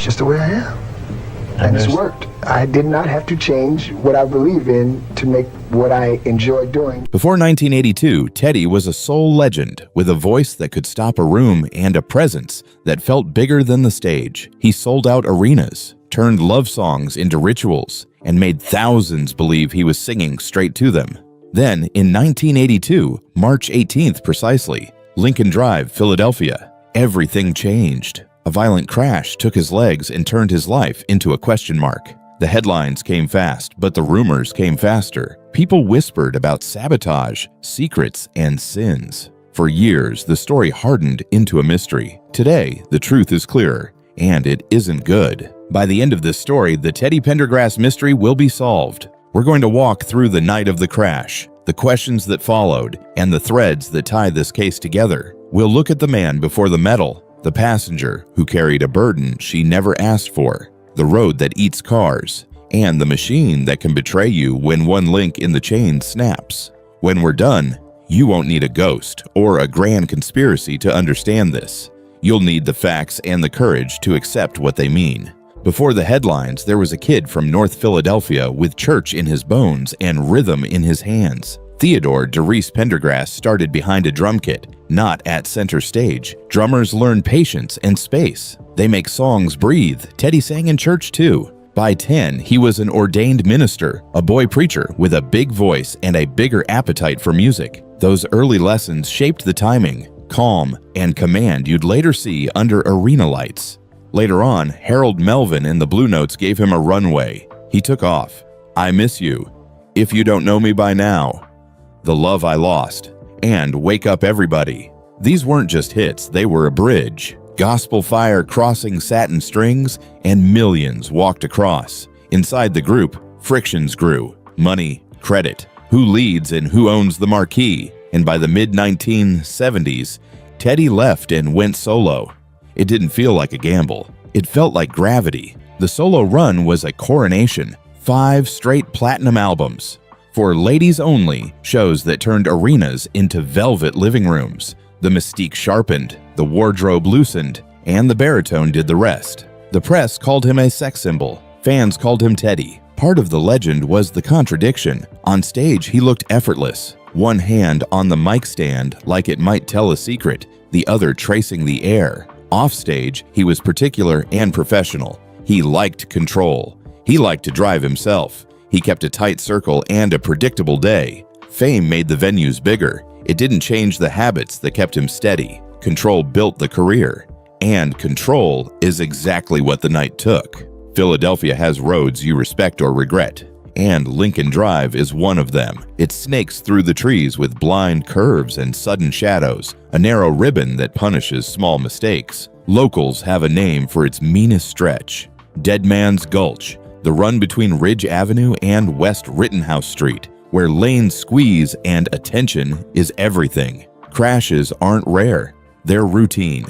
just the way I am. And it's worked. I did not have to change what I believe in to make what I enjoy doing. Before 1982, Teddy was a soul legend with a voice that could stop a room and a presence that felt bigger than the stage. He sold out arenas, turned love songs into rituals, and made thousands believe he was singing straight to them. Then, in 1982, March 18th precisely, Lincoln Drive, Philadelphia, everything changed. A violent crash took his legs and turned his life into a question mark. The headlines came fast, but the rumors came faster. People whispered about sabotage, secrets, and sins. For years, the story hardened into a mystery. Today, the truth is clearer, and it isn't good. By the end of this story, the Teddy Pendergrass mystery will be solved. We're going to walk through the night of the crash, the questions that followed, and the threads that tie this case together. We'll look at the man before the metal, the passenger who carried a burden she never asked for, the road that eats cars, and the machine that can betray you when one link in the chain snaps. When we're done, you won't need a ghost or a grand conspiracy to understand this. You'll need the facts and the courage to accept what they mean. Before the headlines, there was a kid from North Philadelphia with church in his bones and rhythm in his hands. Theodore DeReese Pendergrass started behind a drum kit, not at center stage. Drummers learn patience and space. They make songs breathe. Teddy sang in church too. By 10, he was an ordained minister, a boy preacher with a big voice and a bigger appetite for music. Those early lessons shaped the timing, calm, and command you'd later see under arena lights. Later on, Harold Melvin and the Blue Notes gave him a runway. He took off. I Miss You, If You Don't Know Me By Now, The Love I Lost, and Wake Up Everybody. These weren't just hits, they were a bridge. Gospel fire crossing satin strings, and millions walked across. Inside the group, frictions grew. Money, credit, who leads and who owns the marquee. And by the mid-1970s, Teddy left and went solo. It didn't feel like a gamble. It felt like gravity. The solo run was a coronation. 5 straight platinum albums. For ladies only, shows that turned arenas into velvet living rooms. The mystique sharpened, the wardrobe loosened, and the baritone did the rest. The press called him a sex symbol. Fans called him Teddy. Part of the legend was the contradiction. On stage, he looked effortless. One hand on the mic stand like it might tell a secret, the other tracing the air. Off stage, he was particular and professional. He liked control. He liked to drive himself. He kept a tight circle and a predictable day. Fame made the venues bigger. It didn't change the habits that kept him steady. Control built the career. And control is exactly what the night took. Philadelphia has roads you respect or regret, and Lincoln Drive is one of them. It snakes through the trees with blind curves and sudden shadows, a narrow ribbon that punishes small mistakes. Locals have a name for its meanest stretch, Dead Man's Gulch, the run between Ridge Avenue and West Rittenhouse Street, where lanes squeeze and attention is everything. Crashes aren't rare, they're routine.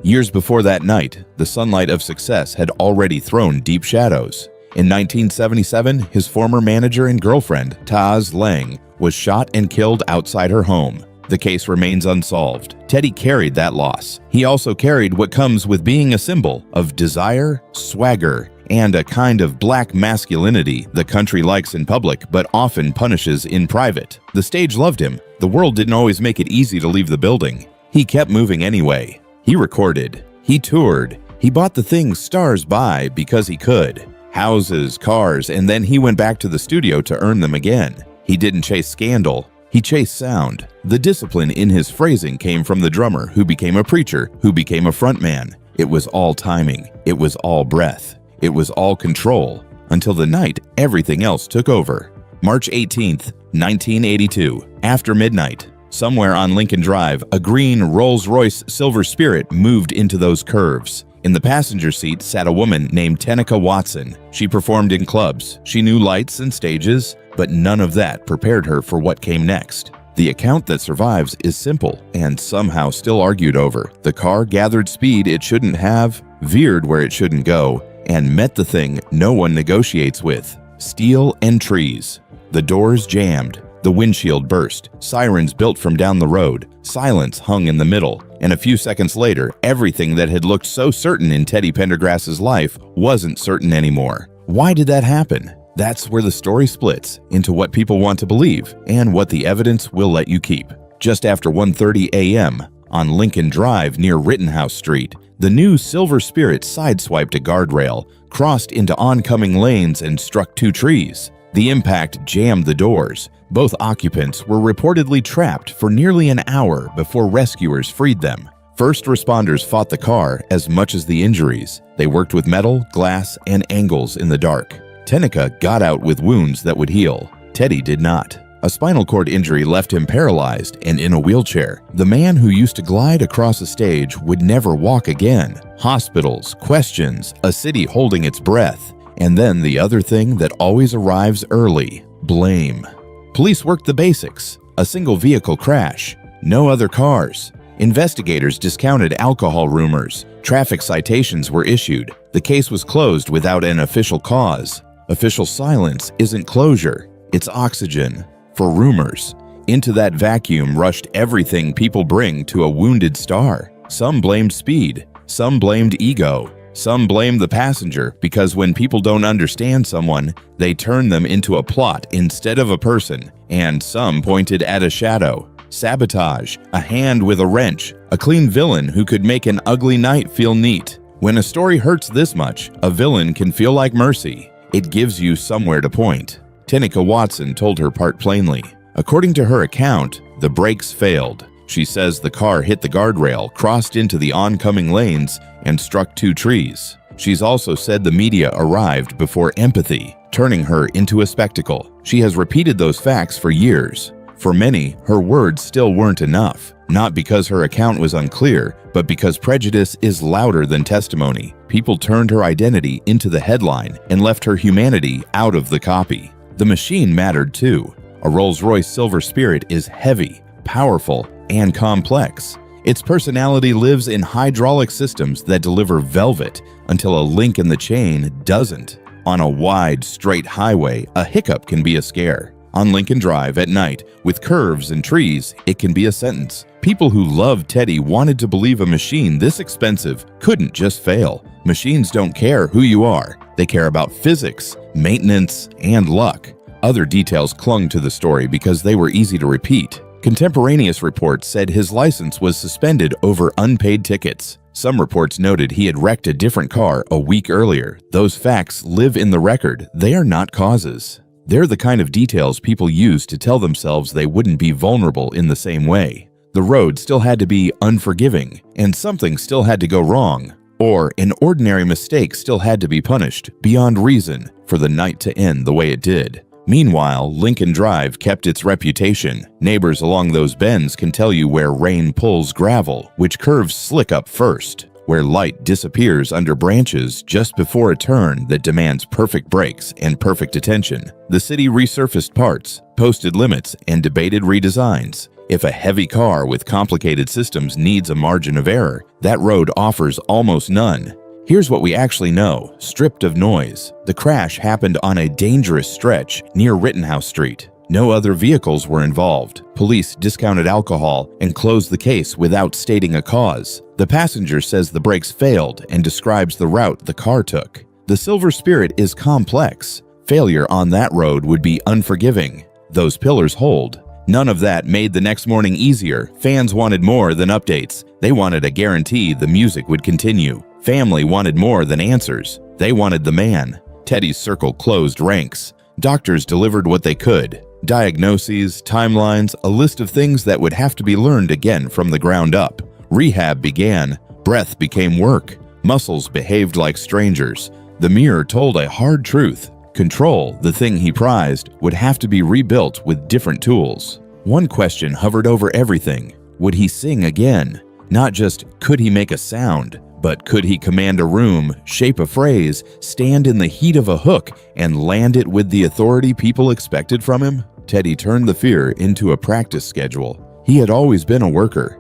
Years before that night, the sunlight of success had already thrown deep shadows. In 1977, his former manager and girlfriend, Taz Lang, was shot and killed outside her home. The case remains unsolved. Teddy carried that loss. He also carried what comes with being a symbol of desire, swagger, and a kind of black masculinity the country likes in public but often punishes in private. The stage loved him. The world didn't always make it easy to leave the building. He kept moving anyway. He recorded. He toured. He bought the things stars buy because he could. Houses, cars, and then he went back to the studio to earn them again. He didn't chase scandal. He chased sound. The discipline in his phrasing came from the drummer who became a preacher, who became a frontman. It was all timing. It was all breath. It was all control. Until the night everything else took over. March 18th, 1982. After midnight, somewhere on Lincoln Drive, a green Rolls-Royce Silver Spirit moved into those curves. In the passenger seat sat a woman named Tenica Watson. She performed in clubs. She knew lights and stages, but none of that prepared her for what came next. The account that survives is simple and somehow still argued over. The car gathered speed it shouldn't have, veered where it shouldn't go, and met the thing no one negotiates with: steel and trees. The doors jammed. The windshield burst, sirens built from down the road, silence hung in the middle, and a few seconds later, everything that had looked so certain in Teddy Pendergrass's life wasn't certain anymore. Why did that happen? That's where the story splits into what people want to believe and what the evidence will let you keep. Just after 1:30 a.m., on Lincoln Drive near Rittenhouse Street, the new Silver Spirit sideswiped a guardrail, crossed into oncoming lanes, and struck two trees. The impact jammed the doors. Both occupants were reportedly trapped for nearly an hour before rescuers freed them. First responders fought the car as much as the injuries. They worked with metal, glass, and angles in the dark. Tenica got out with wounds that would heal. Teddy did not. A spinal cord injury left him paralyzed and in a wheelchair. The man who used to glide across a stage would never walk again. Hospitals, questions, a city holding its breath. And then the other thing that always arrives early: blame. Police worked the basics. A single vehicle crash. No other cars. Investigators discounted alcohol rumors. Traffic citations were issued. The case was closed without an official cause. Official silence isn't closure, it's oxygen for rumors. Into that vacuum rushed everything people bring to a wounded star. Some blamed speed, some blamed ego, some blamed the passenger because when people don't understand someone, they turn them into a plot instead of a person, and some pointed at a shadow. Sabotage, a hand with a wrench, a clean villain who could make an ugly night feel neat. When a story hurts this much, a villain can feel like mercy. It gives you somewhere to point. Tenica Watson told her part plainly. According to her account, the brakes failed. She says the car hit the guardrail, crossed into the oncoming lanes, and struck two trees. She's also said the media arrived before empathy, turning her into a spectacle. She has repeated those facts for years. For many, her words still weren't enough, not because her account was unclear, but because prejudice is louder than testimony. People turned her identity into the headline and left her humanity out of the copy. The machine mattered too. A Rolls-Royce Silver Spirit is heavy, powerful, and complex. Its personality lives in hydraulic systems that deliver velvet until a link in the chain doesn't. On a wide, straight highway, a hiccup can be a scare. On Lincoln Drive at night, with curves and trees, it can be a sentence. People who loved Teddy wanted to believe a machine this expensive couldn't just fail. Machines don't care who you are. They care about physics, maintenance, and luck. Other details clung to the story because they were easy to repeat. Contemporaneous reports said his license was suspended over unpaid tickets. Some reports noted he had wrecked a different car a week earlier. Those facts live in the record. They are not causes. They're the kind of details people use to tell themselves they wouldn't be vulnerable in the same way. The road still had to be unforgiving, and something still had to go wrong, or an ordinary mistake still had to be punished beyond reason for the night to end the way it did. Meanwhile, Lincoln Drive kept its reputation. Neighbors along those bends can tell you where rain pulls gravel, which curves slick up first, where light disappears under branches just before a turn that demands perfect brakes and perfect attention. The city resurfaced parts, posted limits, and debated redesigns. If a heavy car with complicated systems needs a margin of error, that road offers almost none. Here's what we actually know, stripped of noise. The crash happened on a dangerous stretch near Rittenhouse Street. No other vehicles were involved. Police discounted alcohol and closed the case without stating a cause. The passenger says the brakes failed and describes the route the car took. The Silver Spirit is complex. Failure on that road would be unforgiving. Those pillars hold. None of that made the next morning easier. Fans wanted more than updates. They wanted a guarantee the music would continue. Family wanted more than answers. They wanted the man. Teddy's circle closed ranks. Doctors delivered what they could. Diagnoses, timelines, a list of things that would have to be learned again from the ground up. Rehab began. Breath became work. Muscles behaved like strangers. The mirror told a hard truth. Control, the thing he prized, would have to be rebuilt with different tools. One question hovered over everything. Would he sing again? Not just could he make a sound, but could he command a room, shape a phrase, stand in the heat of a hook, and land it with the authority people expected from him? Teddy turned the fear into a practice schedule. He had always been a worker.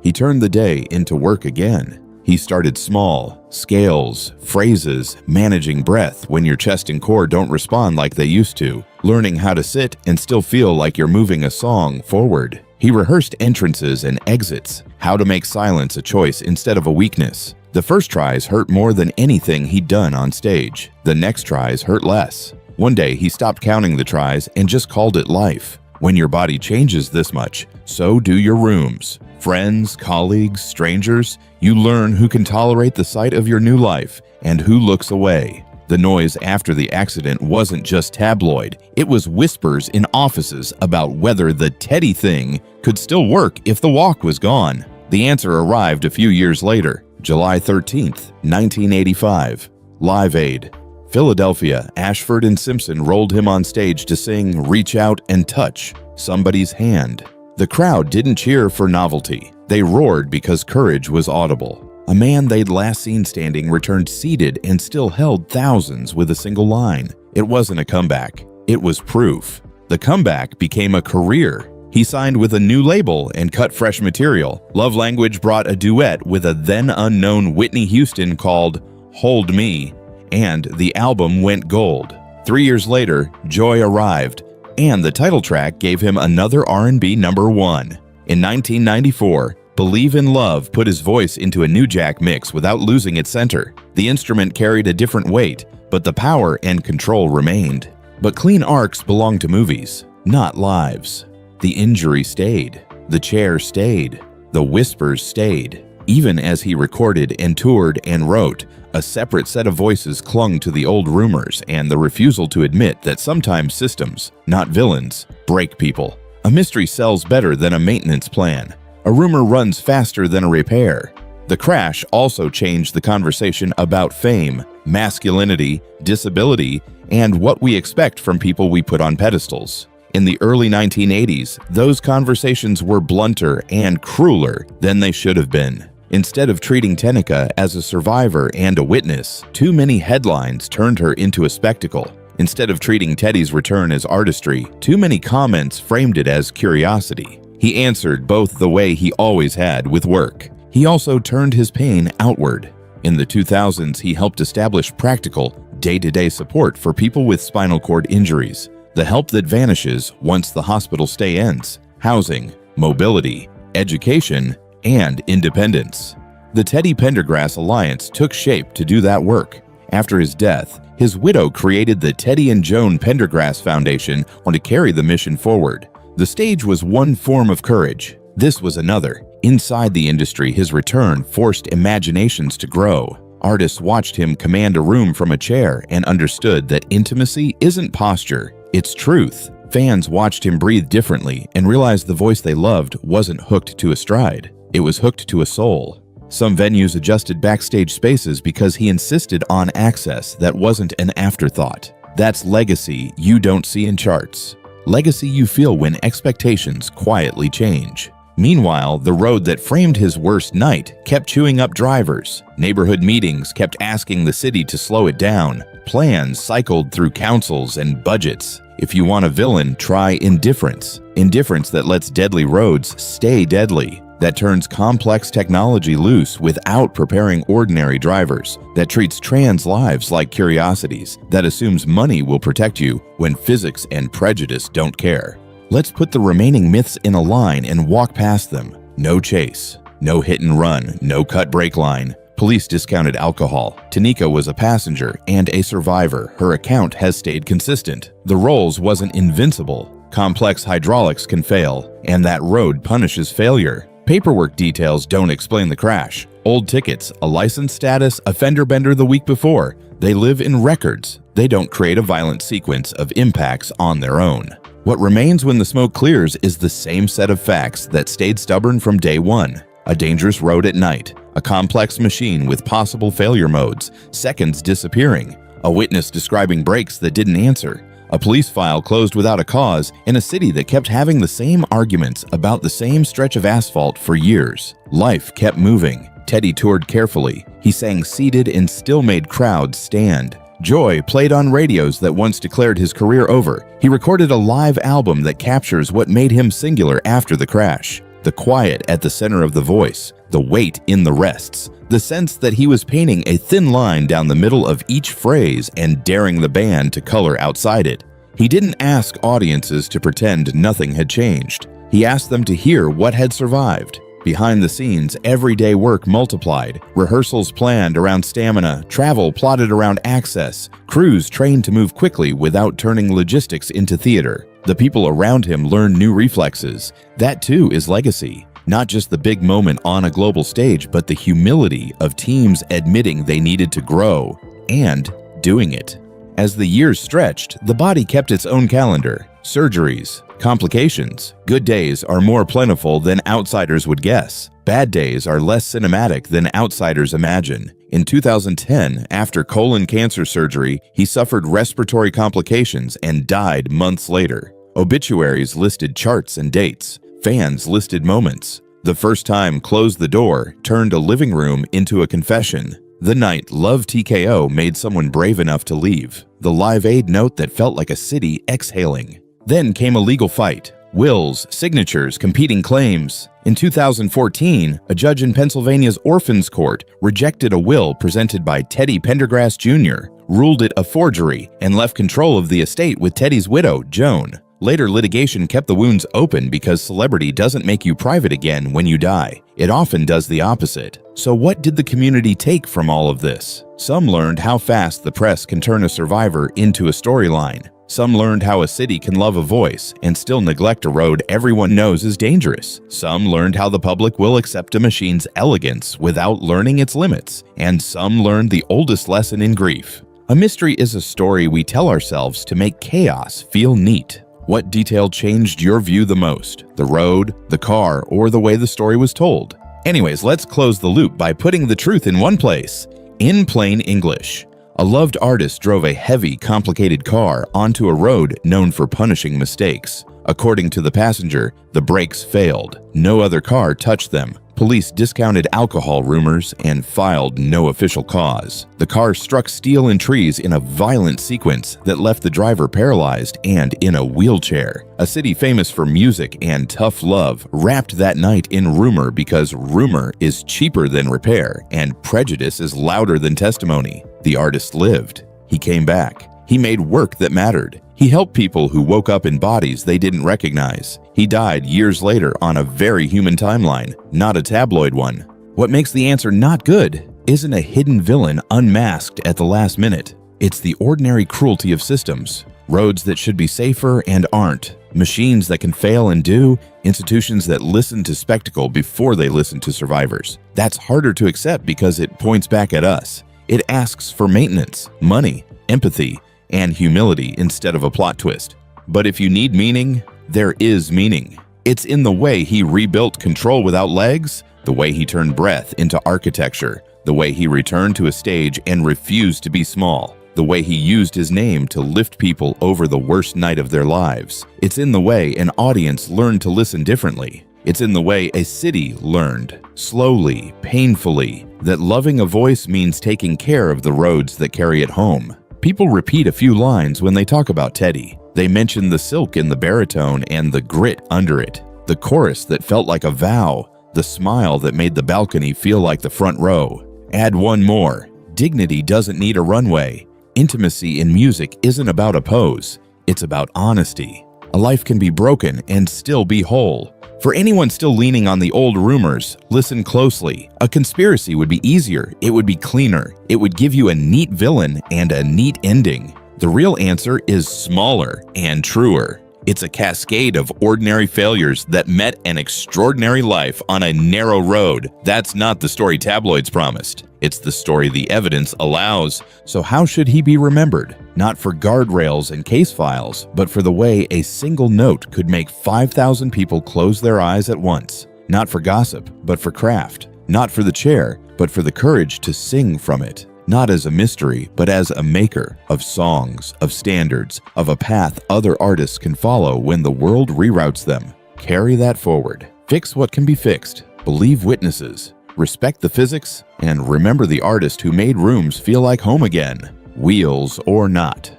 He turned the day into work again. He started small, scales, phrases, managing breath when your chest and core don't respond like they used to, learning how to sit and still feel like you're moving a song forward. He rehearsed entrances and exits, how to make silence a choice instead of a weakness. The first tries hurt more than anything he'd done on stage. The next tries hurt less. One day, he stopped counting the tries and just called it life. When your body changes this much, so do your rooms. Friends, colleagues, strangers, you learn who can tolerate the sight of your new life and who looks away. The noise after the accident wasn't just tabloid. It was whispers in offices about whether the Teddy thing could still work if the walk was gone. The answer arrived a few years later, July 13th, 1985. Live Aid. Philadelphia, Ashford and Simpson rolled him on stage to sing "Reach Out and Touch Somebody's Hand." The crowd didn't cheer for novelty. They roared because courage was audible. A man they'd last seen standing returned seated and still held thousands with a single line. It wasn't a comeback. It was proof. The comeback became a career. He signed with a new label and cut fresh material. Love Language brought a duet with a then unknown Whitney Houston called "Hold Me," and the album went gold. 3 years later, Joy arrived, and the title track gave him another R&B #1. In 1994, Believe in Love put his voice into a New Jack mix without losing its center. The instrument carried a different weight, but the power and control remained. But clean arcs belong to movies, not lives. The injury stayed. The chair stayed. The whispers stayed. Even as he recorded and toured and wrote, a separate set of voices clung to the old rumors and the refusal to admit that sometimes systems, not villains, break people. A mystery sells better than a maintenance plan. A rumor runs faster than a repair. The crash also changed the conversation about fame, masculinity, disability, and what we expect from people we put on pedestals. In the early 1980s, those conversations were blunter and crueler than they should have been. Instead of treating Tenica as a survivor and a witness, too many headlines turned her into a spectacle. Instead of treating Teddy's return as artistry, too many comments framed it as curiosity. He answered both the way he always had, with work. He also turned his pain outward. In the 2000s, he helped establish practical, day-to-day support for people with spinal cord injuries, the help that vanishes once the hospital stay ends, housing, mobility, education, and independence. The Teddy Pendergrass Alliance took shape to do that work. After his death, his widow created the Teddy and Joan Pendergrass Foundation to carry the mission forward. The stage was one form of courage. This was another. Inside the industry, his return forced imaginations to grow. Artists watched him command a room from a chair and understood that intimacy isn't posture, it's truth. Fans watched him breathe differently and realized the voice they loved wasn't hooked to a stride. It was hooked to a soul. Some venues adjusted backstage spaces because he insisted on access that wasn't an afterthought. That's legacy you don't see in charts. Legacy you feel when expectations quietly change. Meanwhile, the road that framed his worst night kept chewing up drivers. Neighborhood meetings kept asking the city to slow it down. Plans cycled through councils and budgets. If you want a villain, try indifference. Indifference that lets deadly roads stay deadly. That turns complex technology loose without preparing ordinary drivers. That treats trans lives like curiosities. That assumes money will protect you when physics and prejudice don't care. Let's put the remaining myths in a line and walk past them. No chase. No hit and run. No cut brake line. Police discounted alcohol. Tenica was a passenger and a survivor. Her account has stayed consistent. The Rolls wasn't invincible. Complex hydraulics can fail, and that road punishes failure. Paperwork details don't explain the crash. Old tickets, a license status, a fender bender the week before. They live in records. They don't create a violent sequence of impacts on their own. What remains when the smoke clears is the same set of facts that stayed stubborn from day one. A dangerous road at night, a complex machine with possible failure modes, seconds disappearing, a witness describing brakes that didn't answer, a police file closed without a cause, in a city that kept having the same arguments about the same stretch of asphalt for years. Life kept moving. Teddy toured carefully. He sang seated and still made crowds stand. Joy played on radios that once declared his career over. He recorded a live album that captures what made him singular after the crash. the quiet at the center of the voice, the weight in the rests, the sense that he was painting a thin line down the middle of each phrase and daring the band to color outside it. He didn't ask audiences to pretend nothing had changed. He asked them to hear what had survived. Behind the scenes, everyday work multiplied, rehearsals planned around stamina, travel plotted around access, crews trained to move quickly without turning logistics into theater. The people around him learned new reflexes. That too is legacy. Not just the big moment on a global stage, but the humility of teams admitting they needed to grow and doing it. As the years stretched, the body kept its own calendar. Surgeries, complications. Good days are more plentiful than outsiders would guess. Bad days are less cinematic than outsiders imagine. In 2010, after colon cancer surgery, he suffered respiratory complications and died months later. Obituaries listed charts and dates. Fans listed moments. The first time Close the Door turned a living room into a confession. The night Love TKO made someone brave enough to leave. The Live Aid note that felt like a city exhaling. Then came a legal fight. Wills, signatures, competing claims. In 2014, a judge in Pennsylvania's Orphans Court rejected a will presented by Teddy Pendergrass Jr., ruled it a forgery, and left control of the estate with Teddy's widow, Joan. Later litigation kept the wounds open because celebrity doesn't make you private again when you die. It often does the opposite. So what did the community take from all of this? Some learned how fast the press can turn a survivor into a storyline. Some learned how a city can love a voice and still neglect a road everyone knows is dangerous. Some learned how the public will accept a machine's elegance without learning its limits. And some learned the oldest lesson in grief. A mystery is a story we tell ourselves to make chaos feel neat. What detail changed your view the most? The road, the car, or the way the story was told? Anyways, let's close the loop by putting the truth in one place. In plain English. A loved artist drove a heavy, complicated car onto a road known for punishing mistakes. According to the passenger, the brakes failed. No other car touched them. Police discounted alcohol rumors and filed no official cause. The car struck steel and trees in a violent sequence that left the driver paralyzed and in a wheelchair. A city famous for music and tough love wrapped that night in rumor because rumor is cheaper than repair and prejudice is louder than testimony. The artist lived. He came back. He made work that mattered. He helped people who woke up in bodies they didn't recognize. He died years later on a very human timeline, not a tabloid one. What makes the answer not good isn't a hidden villain unmasked at the last minute. It's the ordinary cruelty of systems. Roads that should be safer and aren't. Machines that can fail and do. Institutions that listen to spectacle before they listen to survivors. That's harder to accept because it points back at us. It asks for maintenance, money, empathy, and humility instead of a plot twist. But if you need meaning, there is meaning. It's in the way he rebuilt control without legs, the way he turned breath into architecture, the way he returned to a stage and refused to be small, the way he used his name to lift people over the worst night of their lives. It's in the way an audience learned to listen differently. It's in the way a city learned, slowly, painfully, that loving a voice means taking care of the roads that carry it home. People repeat a few lines when they talk about Teddy. They mention the silk in the baritone and the grit under it, the chorus that felt like a vow, the smile that made the balcony feel like the front row. Add one more. Dignity doesn't need a runway. Intimacy in music isn't about a pose. It's about honesty. A life can be broken and still be whole. For anyone still leaning on the old rumors, listen closely. A conspiracy would be easier, it would be cleaner, it would give you a neat villain and a neat ending. The real answer is smaller and truer. It's a cascade of ordinary failures that met an extraordinary life on a narrow road. That's not the story tabloids promised. It's the story the evidence allows. So how should he be remembered? Not for guardrails and case files, but for the way a single note could make 5,000 people close their eyes at once. Not for gossip, but for craft. Not for the chair, but for the courage to sing from it. Not as a mystery, but as a maker of songs, of standards, of a path other artists can follow when the world reroutes them. Carry that forward. Fix what can be fixed. Believe witnesses. Respect the physics, and remember the artist who made rooms feel like home again, wheels or not.